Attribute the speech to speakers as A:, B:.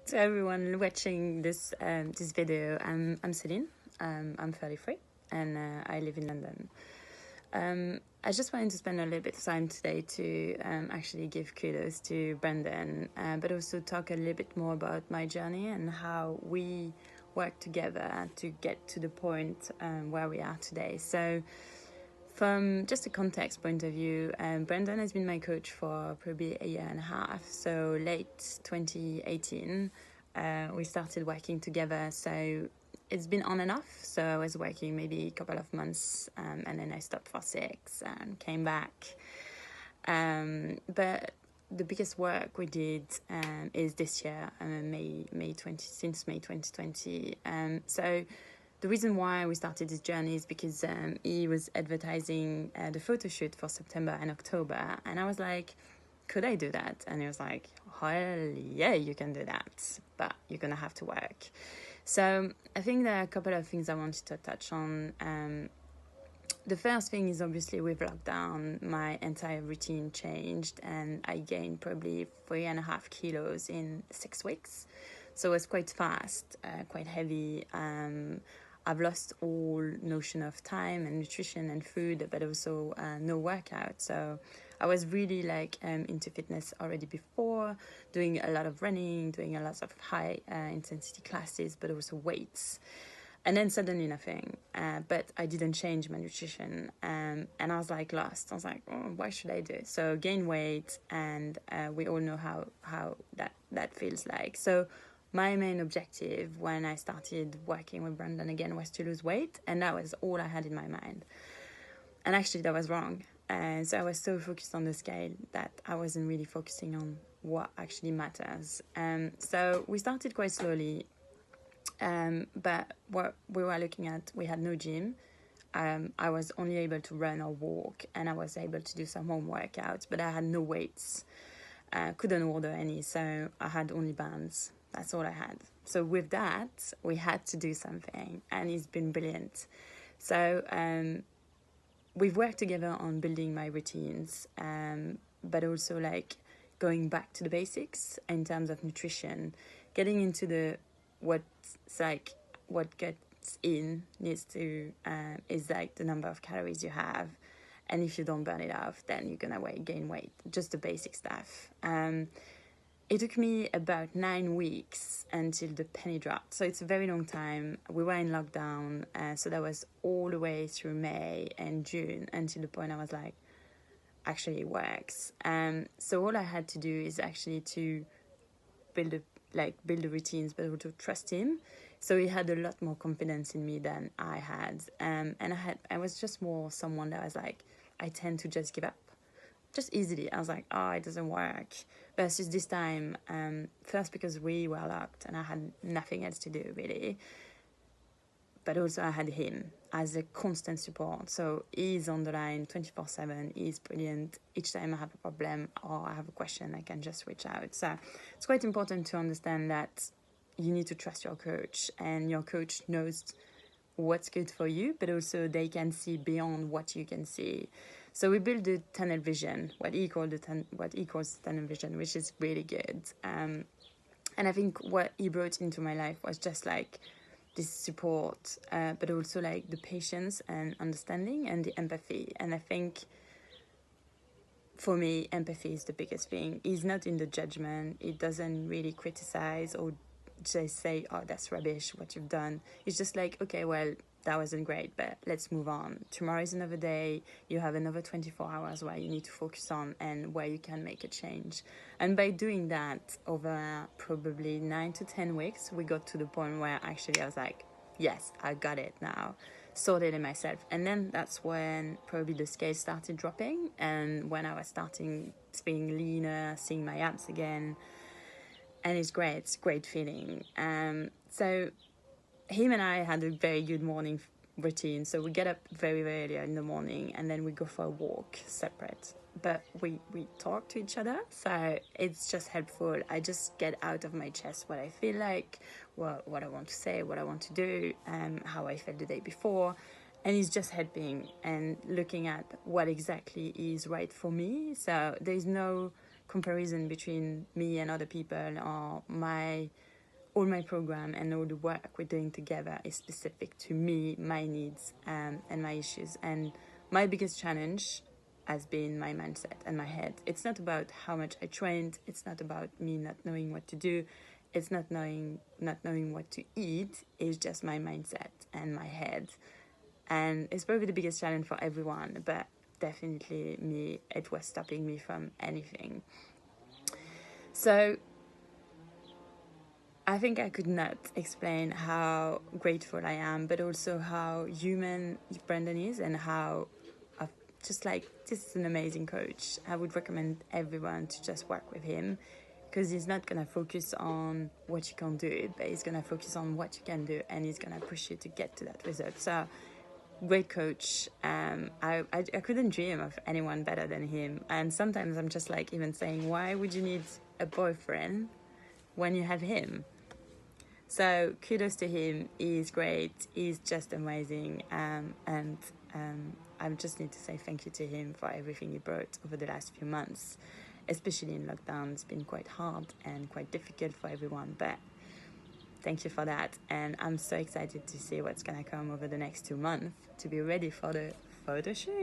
A: To everyone watching this video, I'm Celine. I'm 33 and I live in London. I just wanted to spend a little bit of time today to actually give kudos to Brendan, but also talk a little bit more about my journey and how we work together to get to the point where we are today. So from just a context point of view, Brendan has been my coach for probably a year and a half. So late 2018, we started working together. So it's been on and off. So I was working maybe a couple of months, and then I stopped for 6 and came back. But the biggest work we did is this year, since May 2020. So the reason why we started this journey is because he was advertising the photo shoot for September and October. And I was like, could I do that? And he was like, hell yeah, you can do that, but you're going to have to work. So I think there are a couple of things I wanted to touch on. The first thing is obviously with lockdown, my entire routine changed and I gained probably 3.5 kilos in 6 weeks. So it was quite fast, quite heavy. I've lost all notion of time and nutrition and food, but also no workout. So I was really into fitness already before, doing a lot of running, doing a lot of high intensity classes, but also weights. And then suddenly nothing. But I didn't change my nutrition. And I was lost. I was like, oh, what should I do? So gain weight, and we all know how that feels like. So my main objective when I started working with Brendan again was to lose weight, and that was all I had in my mind. And actually that was wrong. And so I was so focused on the scale that I wasn't really focusing on what actually matters. So we started quite slowly, but what we were looking at, we had no gym. I was only able to run or walk, and I was able to do some home workouts, but I had no weights. Couldn't order any, so I had only bands. That's all I had. So with that, we had to do something, and it's been brilliant. So we've worked together on building my routines, but also going back to the basics in terms of nutrition, getting into what gets in needs to is the number of calories you have. And if you don't burn it off, then you're going to gain weight. Just the basic stuff. It took me about 9 weeks until the penny dropped. So it's a very long time. We were in lockdown. So that was all the way through May and June until the point I was like, actually it works. So all I had to do is actually to build the routines, but also trust him. So he had a lot more confidence in me than I had. And I was just more someone that was like, I tend to just give up just easily. I was like, oh, it doesn't work. Versus this time, first because we were locked and I had nothing else to do really, but also I had him as a constant support. So he's on the line 24/7. He's brilliant. Each time I have a problem or I have a question, I can just reach out. So it's quite important to understand that you need to trust your coach, and your coach knows what's good for you, but also they can see beyond what you can see. So we built the tunnel vision, what he calls tunnel vision, which is really good. And I think what he brought into my life was just this support, but also the patience and understanding and the empathy. And I think for me, empathy is the biggest thing. He's not in the judgment. He doesn't really criticize or just say, oh, that's rubbish, what you've done. It's just okay, well, that wasn't great, but let's move on. Tomorrow is another day. You have another 24 hours where you need to focus on and where you can make a change. And by doing that over probably 9 to 10 weeks, we got to the point where actually I was like, yes, I got it now. Sorted it myself. And then that's when probably the scale started dropping, and when I was starting being leaner, seeing my abs again. And it's great. It's a great feeling. So him and I had a very good morning routine. So we get up very, very early in the morning, and then we go for a walk separate. But we talk to each other, so it's just helpful. I just get out of my chest what I feel like, what I want to say, what I want to do, how I felt the day before. And it's just helping and looking at what exactly is right for me. So there's no comparison between me and other people or my all my program and all the work we're doing together is specific to me, my needs, and my issues. And my biggest challenge has been my mindset and my head. It's not about how much I trained. It's not about me not knowing what to do. It's not knowing what to eat. It's just my mindset and my head. And it's probably the biggest challenge for everyone, but definitely me, it was stopping me from anything. So I think I could not explain how grateful I am, but also how human Brendan is, and how just like, this is an amazing coach. I would recommend everyone to just work with him, because he's not going to focus on what you can't do, but he's going to focus on what you can do, and he's going to push you to get to that result. So, great coach. I couldn't dream of anyone better than him. And sometimes I'm just like even saying, why would you need a boyfriend when you have him? So kudos to him. He's great. He's just amazing. And I just need to say thank you to him for everything he brought over the last few months, especially in lockdown. It's been quite hard and quite difficult for everyone, but thank you for that. And I'm so excited to see what's going to come over the next 2 months to be ready for the photo shoot.